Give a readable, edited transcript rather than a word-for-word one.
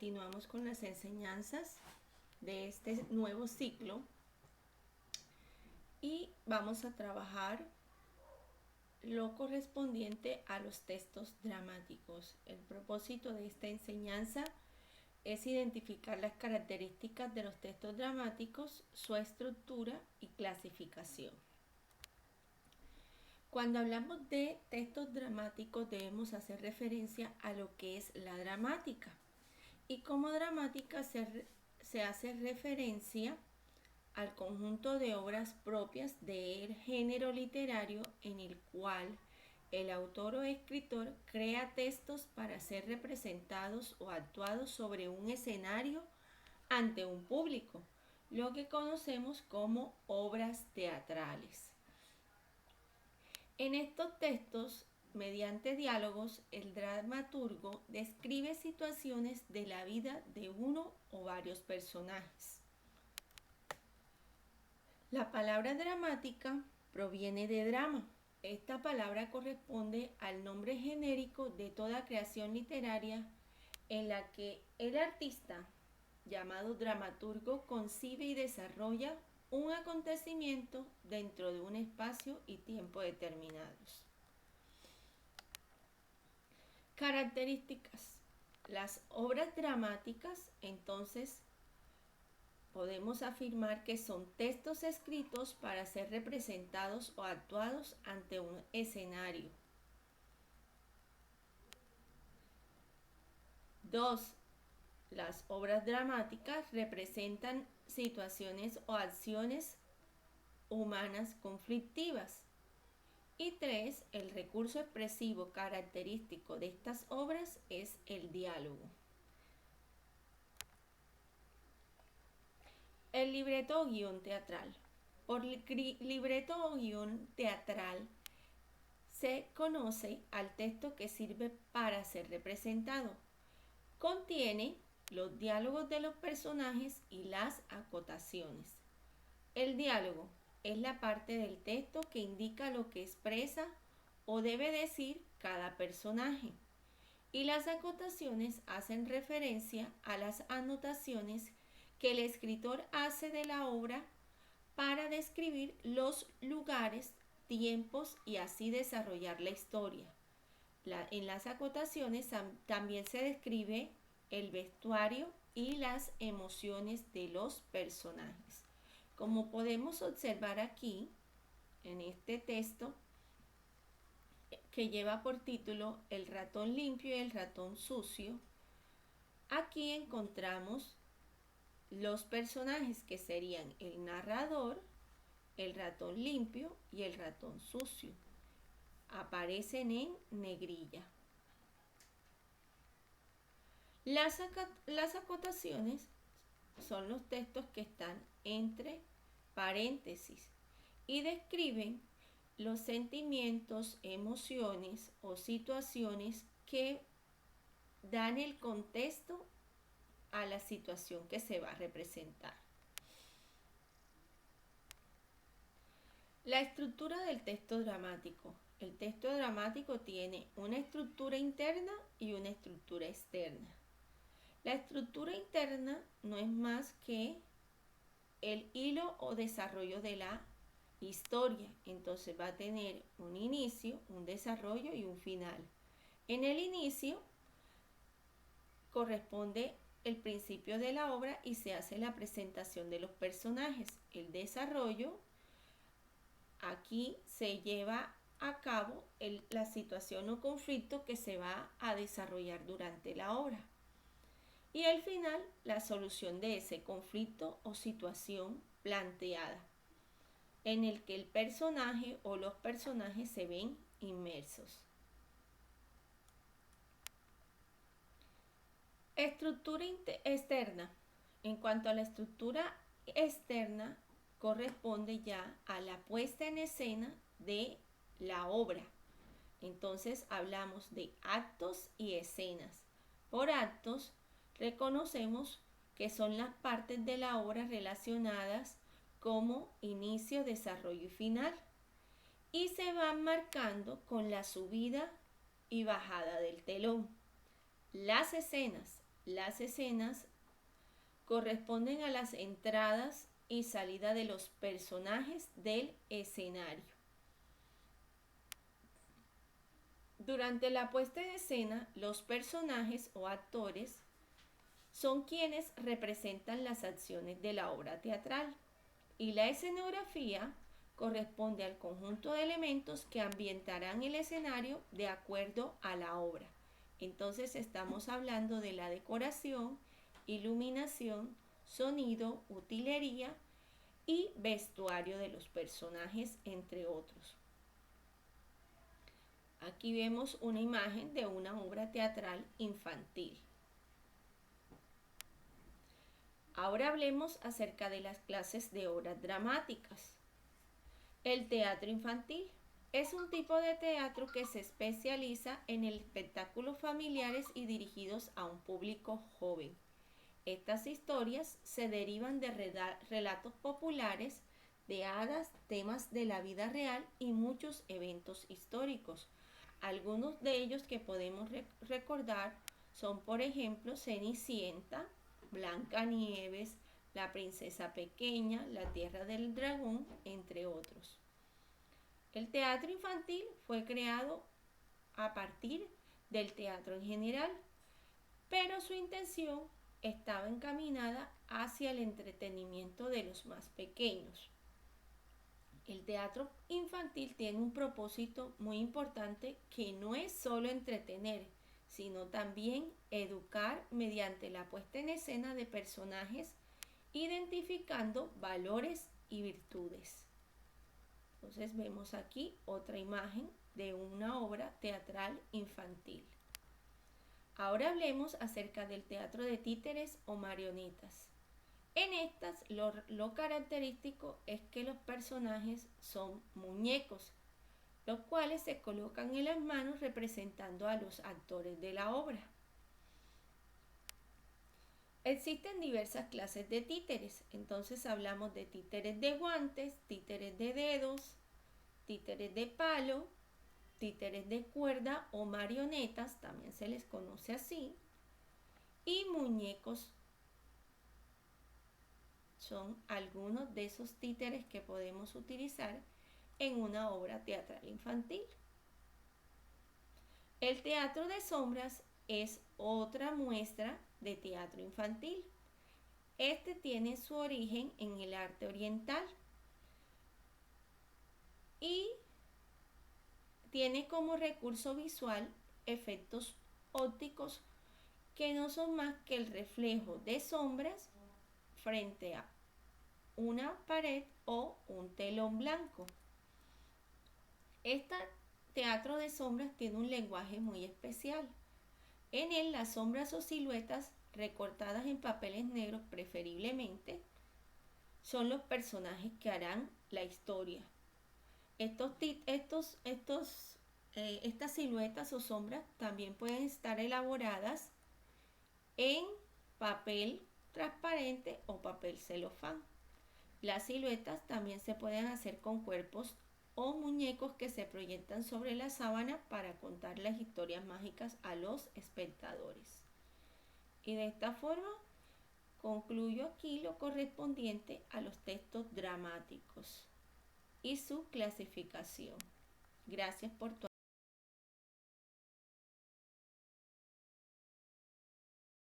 continuamos con las enseñanzas de este nuevo ciclo y vamos a trabajar lo correspondiente a los textos dramáticos. El propósito de esta enseñanza es identificar las características de los textos dramáticos, su estructura y clasificación. Cuando hablamos de textos dramáticos debemos hacer referencia a lo que es la dramática. Y como dramática se hace referencia al conjunto de obras propias del género literario en el cual el autor o escritor crea textos para ser representados o actuados sobre un escenario ante un público, lo que conocemos como obras teatrales. En estos textos, mediante diálogos, el dramaturgo describe situaciones de la vida de uno o varios personajes. La palabra dramática proviene de drama. Esta palabra corresponde al nombre genérico de toda creación literaria en la que el artista, llamado dramaturgo, concibe y desarrolla un acontecimiento dentro de un espacio y tiempo determinados. Características. Las obras dramáticas, entonces, podemos afirmar que son textos escritos para ser representados o actuados ante un escenario. 2. Las obras dramáticas representan situaciones o acciones humanas conflictivas. Y 3. El recurso expresivo característico de estas obras es el diálogo. El libreto o guión teatral. Por libreto o guión teatral se conoce al texto que sirve para ser representado. Contiene los diálogos de los personajes y las acotaciones. El diálogo es la parte del texto que indica lo que expresa o debe decir cada personaje. Y las acotaciones hacen referencia a las anotaciones que el escritor hace de la obra para describir los lugares, tiempos y así desarrollar la historia. En las acotaciones también se describe el vestuario y las emociones de los personajes. Como podemos observar aquí, en este texto, que lleva por título El ratón limpio y el ratón sucio, aquí encontramos los personajes que serían el narrador, el ratón limpio y el ratón sucio. Aparecen en negrilla. Las acotaciones son los textos que están entre paréntesis y describen los sentimientos, emociones o situaciones que dan el contexto a la situación que se va a representar. La estructura del texto dramático. El texto dramático tiene una estructura interna y una estructura externa. La estructura interna no es más que el hilo o desarrollo de la historia. Entonces va a tener un inicio, un desarrollo y un final. En el inicio corresponde el principio de la obra y se hace la presentación de los personajes. El desarrollo, aquí se lleva a cabo la situación o conflicto que se va a desarrollar durante la obra. Y al final, la solución de ese conflicto o situación planteada, en el que el personaje o los personajes se ven inmersos. Estructura externa. En cuanto a la estructura externa, corresponde ya a la puesta en escena de la obra. Entonces hablamos de actos y escenas. Por actos reconocemos que son las partes de la obra relacionadas como inicio, desarrollo y final, y se van marcando con la subida y bajada del telón. Las escenas Las escenas corresponden a las entradas y salida de los personajes del escenario. Durante la puesta en escena, los personajes o actores son quienes representan las acciones de la obra teatral y la escenografía corresponde al conjunto de elementos que ambientarán el escenario de acuerdo a la obra. Entonces estamos hablando de la decoración, iluminación, sonido, utilería y vestuario de los personajes, entre otros. Aquí vemos una imagen de una obra teatral infantil. Ahora hablemos acerca de las clases de obras dramáticas. El teatro infantil es un tipo de teatro que se especializa en el espectáculos familiares y dirigidos a un público joven. Estas historias se derivan de relatos populares, de hadas, temas de la vida real y muchos eventos históricos. Algunos de ellos que podemos recordar son, por ejemplo, Cenicienta, Blancanieves, La princesa pequeña, La tierra del dragón, entre otros. El teatro infantil fue creado a partir del teatro en general, pero su intención estaba encaminada hacia el entretenimiento de los más pequeños. El teatro infantil tiene un propósito muy importante que no es solo entretener, sino también educar mediante la puesta en escena de personajes, identificando valores y virtudes. Entonces vemos aquí otra imagen de una obra teatral infantil. Ahora hablemos acerca del teatro de títeres o marionetas. En estas lo característico es que los personajes son muñecos, los cuales se colocan en las manos representando a los actores de la obra. Existen diversas clases de títeres, entonces hablamos de títeres de guantes, títeres de dedos, títeres de palo, títeres de cuerda o marionetas, también se les conoce así, y muñecos. Son algunos de esos títeres que podemos utilizar en una obra teatral infantil. El teatro de sombras es otra muestra de teatro infantil. Este tiene su origen en el arte oriental y tiene como recurso visual efectos ópticos que no son más que el reflejo de sombras frente a una pared o un telón blanco. Este teatro de sombras tiene un lenguaje muy especial. En él las sombras o siluetas recortadas en papeles negros preferiblemente son los personajes que harán la historia. Estas siluetas o sombras también pueden estar elaboradas en papel transparente o papel celofán. Las siluetas también se pueden hacer con cuerpos o muñecos que se proyectan sobre la sábana para contar las historias mágicas a los espectadores. Y de esta forma concluyo aquí lo correspondiente a los textos dramáticos y su clasificación. Gracias por tu